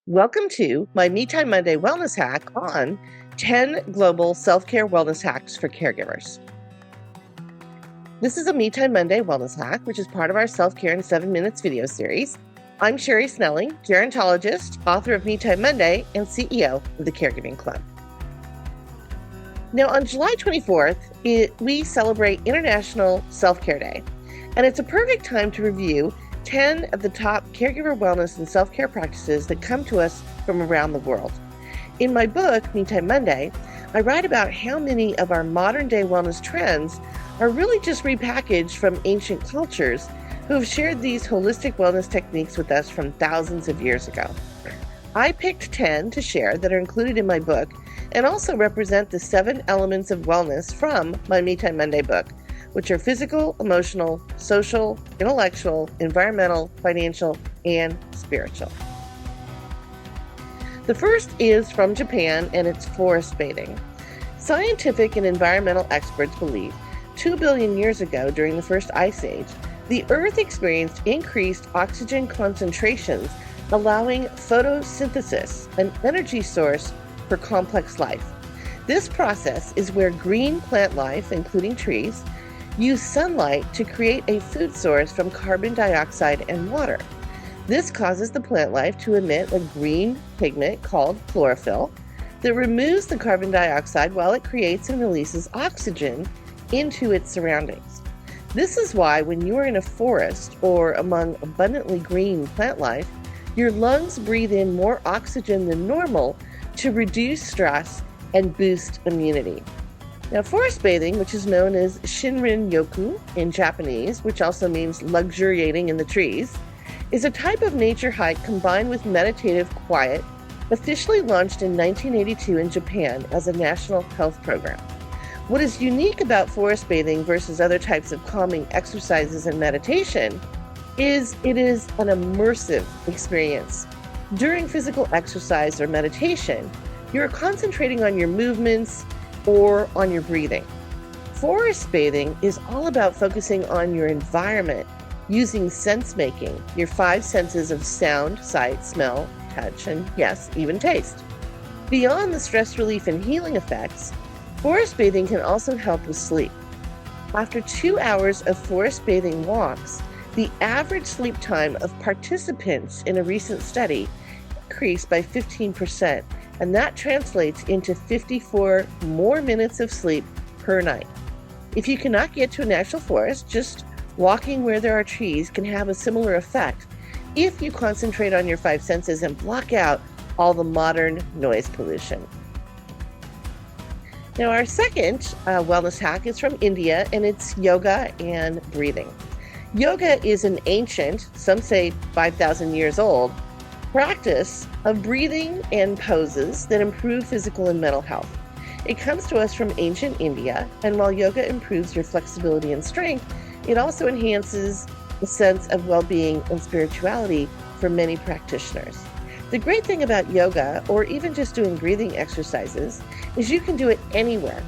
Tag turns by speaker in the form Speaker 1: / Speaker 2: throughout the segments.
Speaker 1: Welcome to my Me Time Monday Wellness Hack on 10 Global Self-Care Wellness Hacks for Caregivers. This is a Me Time Monday Wellness Hack, which is part of our Self-Care in 7 Minutes video series. I'm Sherri Snelling, gerontologist, author of Me Time Monday, and CEO of the Caregiving Club. Now, on July 24th, we celebrate International Self-Care Day, and it's a perfect time to review 10 of the top caregiver wellness and self-care practices that come to us from around the world. In my book, Me Time Monday, I write about how many of our modern-day wellness trends are really just repackaged from ancient cultures who have shared these holistic wellness techniques with us from thousands of years ago. I picked 10 to share that are included in my book and also represent the 7 elements of wellness from my Me Time Monday book, which are physical, emotional, social, intellectual, environmental, financial, and spiritual. The first is from Japan, and it's forest bathing. Scientific and environmental experts believe 2 billion years ago, during the first ice age, the Earth experienced increased oxygen concentrations, allowing photosynthesis, an energy source for complex life. This process is where green plant life, including trees, use sunlight to create a food source from carbon dioxide and water. This causes the plant life to emit a green pigment called chlorophyll that removes the carbon dioxide while it creates and releases oxygen into its surroundings. This is why when you are in a forest or among abundantly green plant life, your lungs breathe in more oxygen than normal to reduce stress and boost immunity. Now, forest bathing, which is known as Shinrin-yoku in Japanese, which also means luxuriating in the trees, is a type of nature hike combined with meditative quiet, officially launched in 1982 in Japan as a national health program. What is unique about forest bathing versus other types of calming exercises and meditation is it is an immersive experience. During physical exercise or meditation, you're concentrating on your movements or on your breathing. Forest bathing is all about focusing on your environment, using sense making, your 5 senses of sound, sight, smell, touch, and yes, even taste. Beyond the stress relief and healing effects, forest bathing can also help with sleep. After 2 hours of forest bathing walks, the average sleep time of participants in a recent study increased by 15%. And that translates into 54 more minutes of sleep per night. If you cannot get to a national forest, just walking where there are trees can have a similar effect if you concentrate on your 5 senses and block out all the modern noise pollution. Now, our second wellness hack is from India, and it's yoga and breathing. Yoga is an ancient, some say 5,000 years old, practice of breathing and poses that improve physical and mental health. It comes to us from ancient India, and while yoga improves your flexibility and strength, it also enhances the sense of well-being and spirituality for many practitioners. The great thing about yoga, or even just doing breathing exercises, is you can do it anywhere,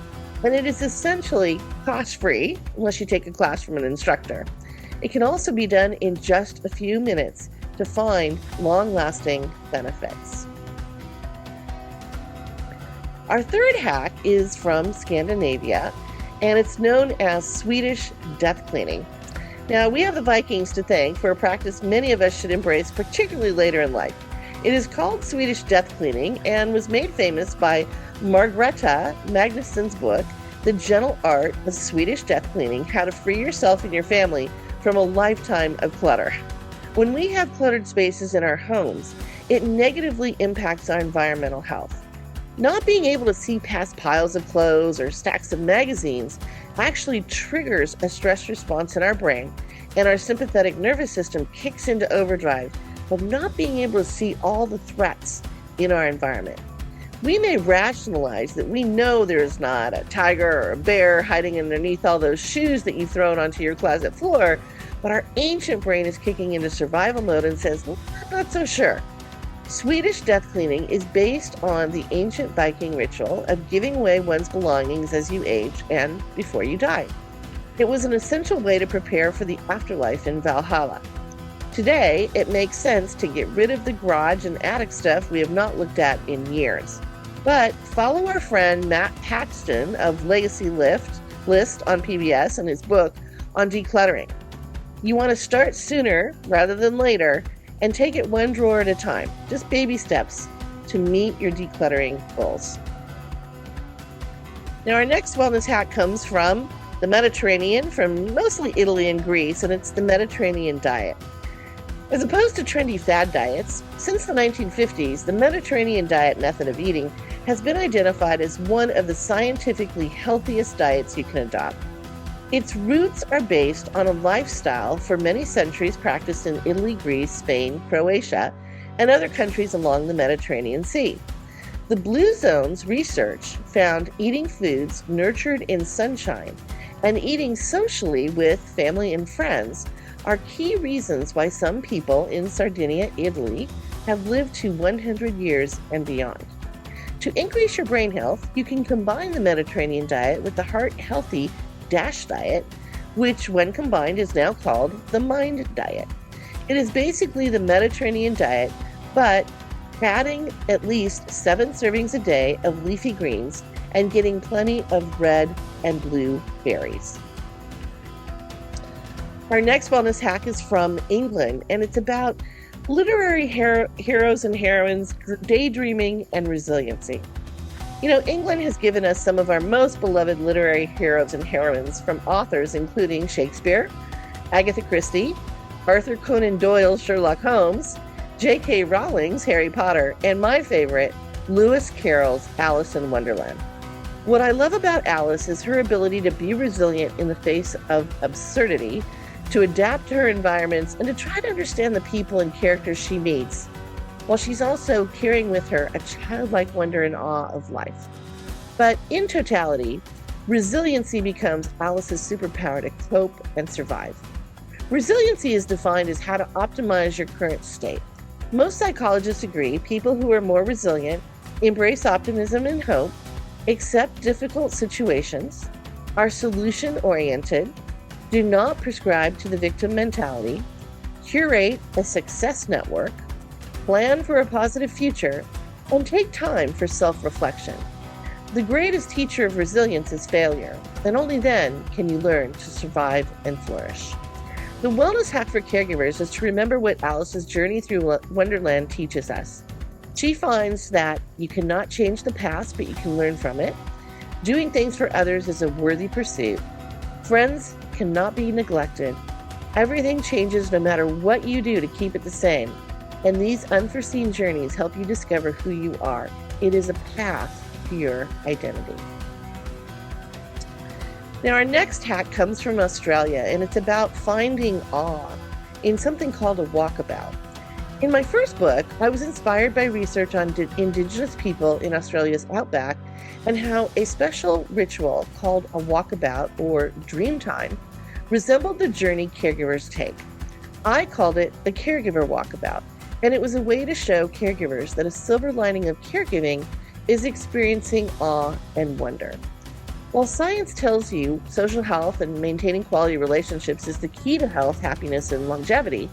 Speaker 1: and it is essentially cost-free, unless you take a class from an instructor. It can also be done in just a few minutes to find long-lasting benefits. Our third hack is from Scandinavia, and it's known as Swedish death cleaning. Now, we have the Vikings to thank for a practice many of us should embrace, particularly later in life. It is called Swedish death cleaning and was made famous by Margareta Magnusson's book, The Gentle Art of Swedish Death Cleaning: How to Free Yourself and Your Family from a Lifetime of Clutter. When we have cluttered spaces in our homes, it negatively impacts our environmental health. Not being able to see past piles of clothes or stacks of magazines actually triggers a stress response in our brain, and our sympathetic nervous system kicks into overdrive of not being able to see all the threats in our environment. We may rationalize that we know there is not a tiger or a bear hiding underneath all those shoes that you've thrown onto your closet floor, but our ancient brain is kicking into survival mode and says, well, I'm not so sure. Swedish death cleaning is based on the ancient Viking ritual of giving away one's belongings as you age and before you die. It was an essential way to prepare for the afterlife in Valhalla. Today, it makes sense to get rid of the garage and attic stuff we have not looked at in years. But follow our friend Matt Paxton of Legacy List on PBS and his book on decluttering. You want to start sooner rather than later and take it one drawer at a time, just baby steps to meet your decluttering goals. Now, our next wellness hack comes from the Mediterranean, from mostly Italy and Greece, and it's the Mediterranean diet. As opposed to trendy fad diets, since the 1950s, the Mediterranean diet method of eating has been identified as one of the scientifically healthiest diets you can adopt. Its roots are based on a lifestyle for many centuries practiced in Italy, Greece, Spain, Croatia, and other countries along the Mediterranean Sea. The Blue Zone's research found eating foods nurtured in sunshine and eating socially with family and friends are key reasons why some people in Sardinia, Italy, have lived to 100 years and beyond. To increase your brain health, you can combine the Mediterranean diet with the heart-healthy DASH diet, which when combined is now called the MIND diet. It is basically the Mediterranean diet, but adding at least 7 servings a day of leafy greens and getting plenty of red and blue berries. Our next wellness hack is from England, and it's about literary heroes and heroines, daydreaming, and resiliency. You know, England has given us some of our most beloved literary heroes and heroines from authors including Shakespeare, Agatha Christie, Arthur Conan Doyle's Sherlock Holmes, J.K. Rowling's Harry Potter, and my favorite, Lewis Carroll's Alice in Wonderland. What I love about Alice is her ability to be resilient in the face of absurdity, to adapt to her environments, and to try to understand the people and characters she meets, while she's also carrying with her a childlike wonder and awe of life. But in totality, resiliency becomes Alice's superpower to cope and survive. Resiliency is defined as how to optimize your current state. Most psychologists agree people who are more resilient embrace optimism and hope, accept difficult situations, are solution-oriented, do not prescribe to the victim mentality, curate a success network, plan for a positive future, and take time for self-reflection. The greatest teacher of resilience is failure, and only then can you learn to survive and flourish. The wellness hack for caregivers is to remember what Alice's journey through Wonderland teaches us. She finds that you cannot change the past, but you can learn from it. Doing things for others is a worthy pursuit. Friends cannot be neglected. Everything changes no matter what you do to keep it the same. And these unforeseen journeys help you discover who you are. It is a path to your identity. Now, our next hack comes from Australia, and it's about finding awe in something called a walkabout. In my first book, I was inspired by research on Indigenous people in Australia's outback and how a special ritual called a walkabout, or dream time, resembled the journey caregivers take. I called it the caregiver walkabout, and it was a way to show caregivers that a silver lining of caregiving is experiencing awe and wonder. While science tells you social health and maintaining quality relationships is the key to health, happiness, and longevity,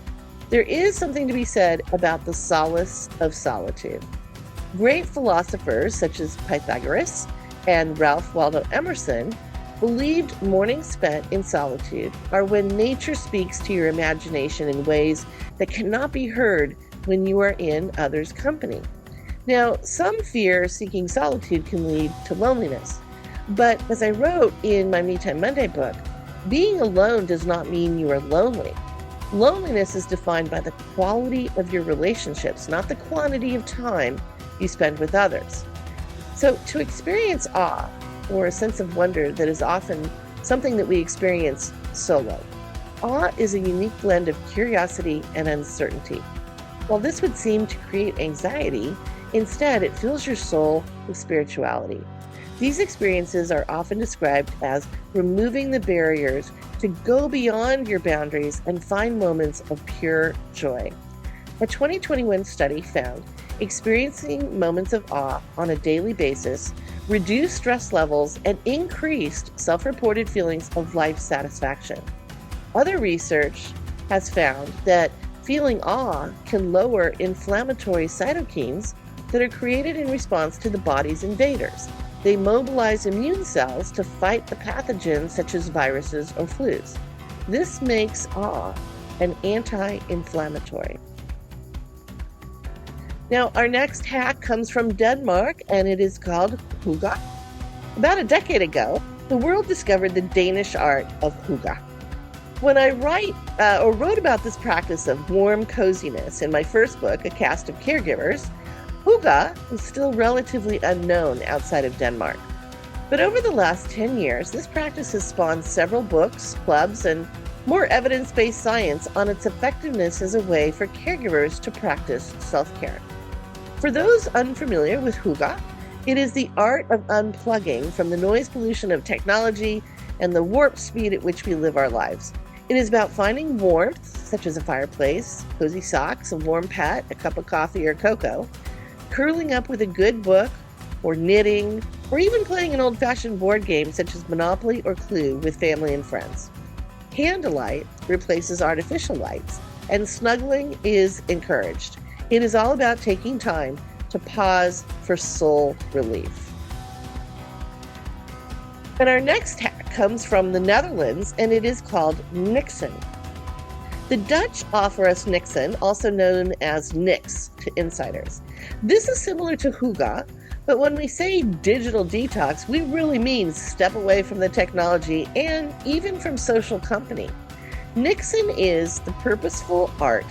Speaker 1: there is something to be said about the solace of solitude. Great philosophers such as Pythagoras and Ralph Waldo Emerson believed mornings spent in solitude are when nature speaks to your imagination in ways that cannot be heard when you are in others' company. Now, some fear seeking solitude can lead to loneliness. But as I wrote in my Me Time Monday book, being alone does not mean you are lonely. Loneliness is defined by the quality of your relationships, not the quantity of time you spend with others. So to experience awe, or a sense of wonder that is often something that we experience solo, awe is a unique blend of curiosity and uncertainty. While this would seem to create anxiety, instead it fills your soul with spirituality. These experiences are often described as removing the barriers to go beyond your boundaries and find moments of pure joy. A 2021 study found experiencing moments of awe on a daily basis reduced stress levels and increased self-reported feelings of life satisfaction. Other research has found that Feeling awe can lower inflammatory cytokines that are created in response to the body's invaders. They mobilize immune cells to fight the pathogens such as viruses or flus. This makes awe an anti-inflammatory. Now, our next hack comes from Denmark, and it is called hygge. About a decade ago, the world discovered the Danish art of hygge. When I wrote about this practice of warm coziness in my first book, A Cast of Caregivers, hygge was still relatively unknown outside of Denmark. But over the last 10 years, this practice has spawned several books, clubs, and more evidence-based science on its effectiveness as a way for caregivers to practice self-care. For those unfamiliar with hygge, it is the art of unplugging from the noise pollution of technology and the warp speed at which we live our lives. It is about finding warmth, such as a fireplace, cozy socks, a warm pet, a cup of coffee or cocoa, curling up with a good book, or knitting, or even playing an old-fashioned board game such as Monopoly or Clue with family and friends. Candlelight replaces artificial lights, and snuggling is encouraged. It is all about taking time to pause for soul relief. And our next hack comes from the Netherlands, and it is called niksen. The Dutch offer us niksen, also known as nix, to insiders. This is similar to hygge, but when we say digital detox, we really mean step away from the technology and even from social company. Niksen is the purposeful art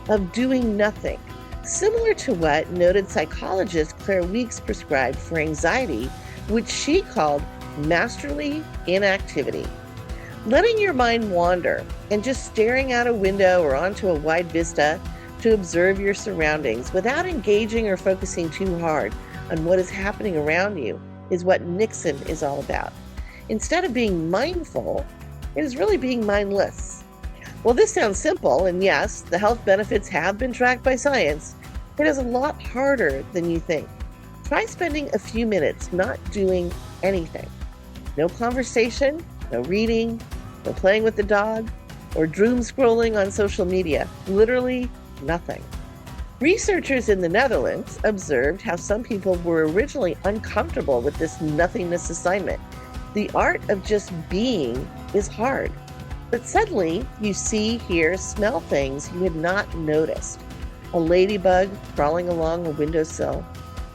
Speaker 1: of doing nothing, similar to what noted psychologist Claire Weekes prescribed for anxiety, which she called masterly inactivity. Letting your mind wander and just staring out a window or onto a wide vista to observe your surroundings without engaging or focusing too hard on what is happening around you is what niksen is all about. Instead of being mindful, it is really being mindless. Well, this sounds simple, and yes, the health benefits have been tracked by science. It is a lot harder than you think. Try spending a few minutes not doing anything. No conversation, no reading, no playing with the dog, or doom scrolling on social media. Literally nothing. Researchers in the Netherlands observed how some people were originally uncomfortable with this nothingness assignment. The art of just being is hard. But suddenly, you see, hear, smell things you had not noticed. A ladybug crawling along a windowsill,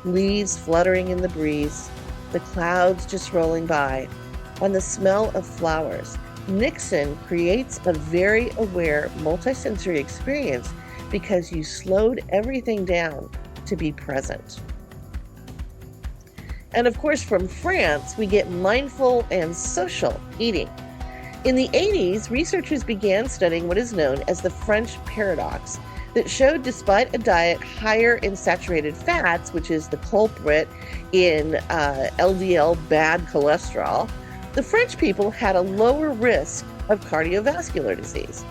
Speaker 1: leaves fluttering in the breeze, the clouds just rolling by, and the smell of flowers. Niksen creates a very aware multisensory experience because you slowed everything down to be present. And of course, from France, we get mindful and social eating. In the 80s, researchers began studying what is known as the French paradox that showed despite a diet higher in saturated fats, which is the culprit in LDL bad cholesterol, the French people had a lower risk of cardiovascular disease.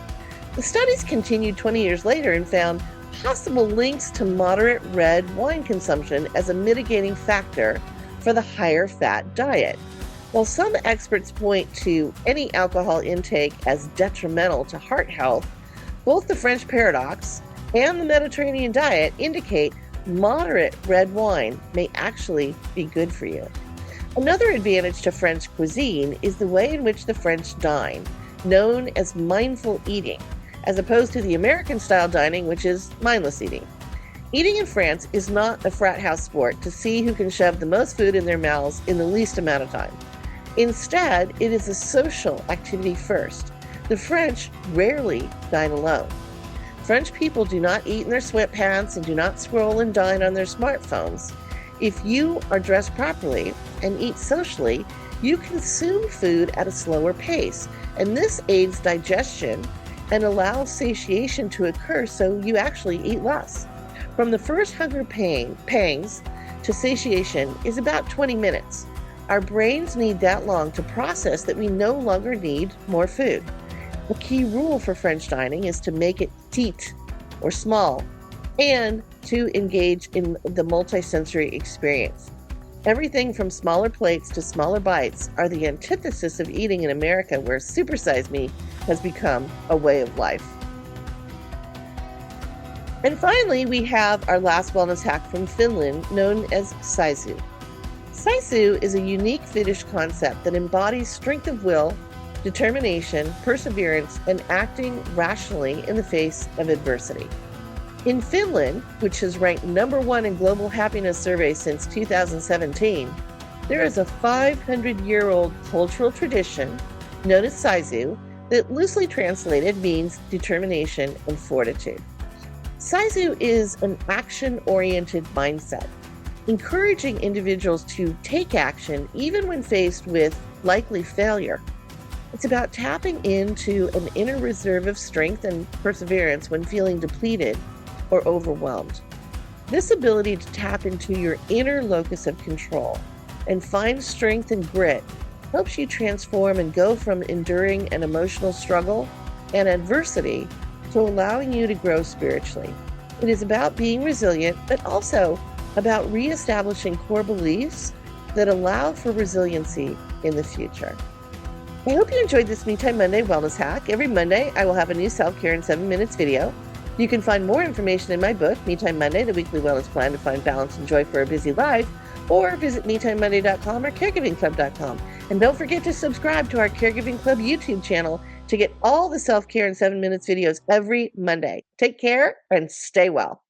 Speaker 1: The studies continued 20 years later and found possible links to moderate red wine consumption as a mitigating factor for the higher fat diet. While some experts point to any alcohol intake as detrimental to heart health, both the French paradox and the Mediterranean diet indicate moderate red wine may actually be good for you. Another advantage to French cuisine is the way in which the French dine, known as mindful eating, as opposed to the American-style dining, which is mindless eating. Eating in France is not a frat house sport to see who can shove the most food in their mouths in the least amount of time. Instead, it is a social activity first. The French rarely dine alone. French people do not eat in their sweatpants and do not scroll and dine on their smartphones. If you are dressed properly and eat socially, you consume food at a slower pace, and this aids digestion and allows satiation to occur, so you actually eat less. From the first hunger pangs to satiation is about 20 minutes. Our brains need that long to process that we no longer need more food. The key rule for French dining is to make it petite or small and to engage in the multisensory experience. Everything from smaller plates to smaller bites are the antithesis of eating in America, where supersize me has become a way of life. And finally, we have our last wellness hack from Finland, known as Saisu. Saisu is a unique Finnish concept that embodies strength of will, determination, perseverance, and acting rationally in the face of adversity. In Finland, which has ranked #1 in global happiness surveys since 2017, there is a 500-year-old cultural tradition known as Saisu that loosely translated means determination and fortitude. Saisu is an action-oriented mindset, encouraging individuals to take action even when faced with likely failure. It's about tapping into an inner reserve of strength and perseverance when feeling depleted or overwhelmed. This ability to tap into your inner locus of control and find strength and grit helps you transform and go from enduring an emotional struggle and adversity to allowing you to grow spiritually. It is about being resilient, but also about reestablishing core beliefs that allow for resiliency in the future. I hope you enjoyed this Me Time Monday wellness hack. Every Monday, I will have a new self-care in 7 minutes video. You can find more information in my book, Me Time Monday, the weekly wellness plan to find balance and joy for a busy life, or visit MeTimeMonday.com or caregivingclub.com. And don't forget to subscribe to our Caregiving Club YouTube channel to get all the self-care in 7 minutes videos every Monday. Take care and stay well.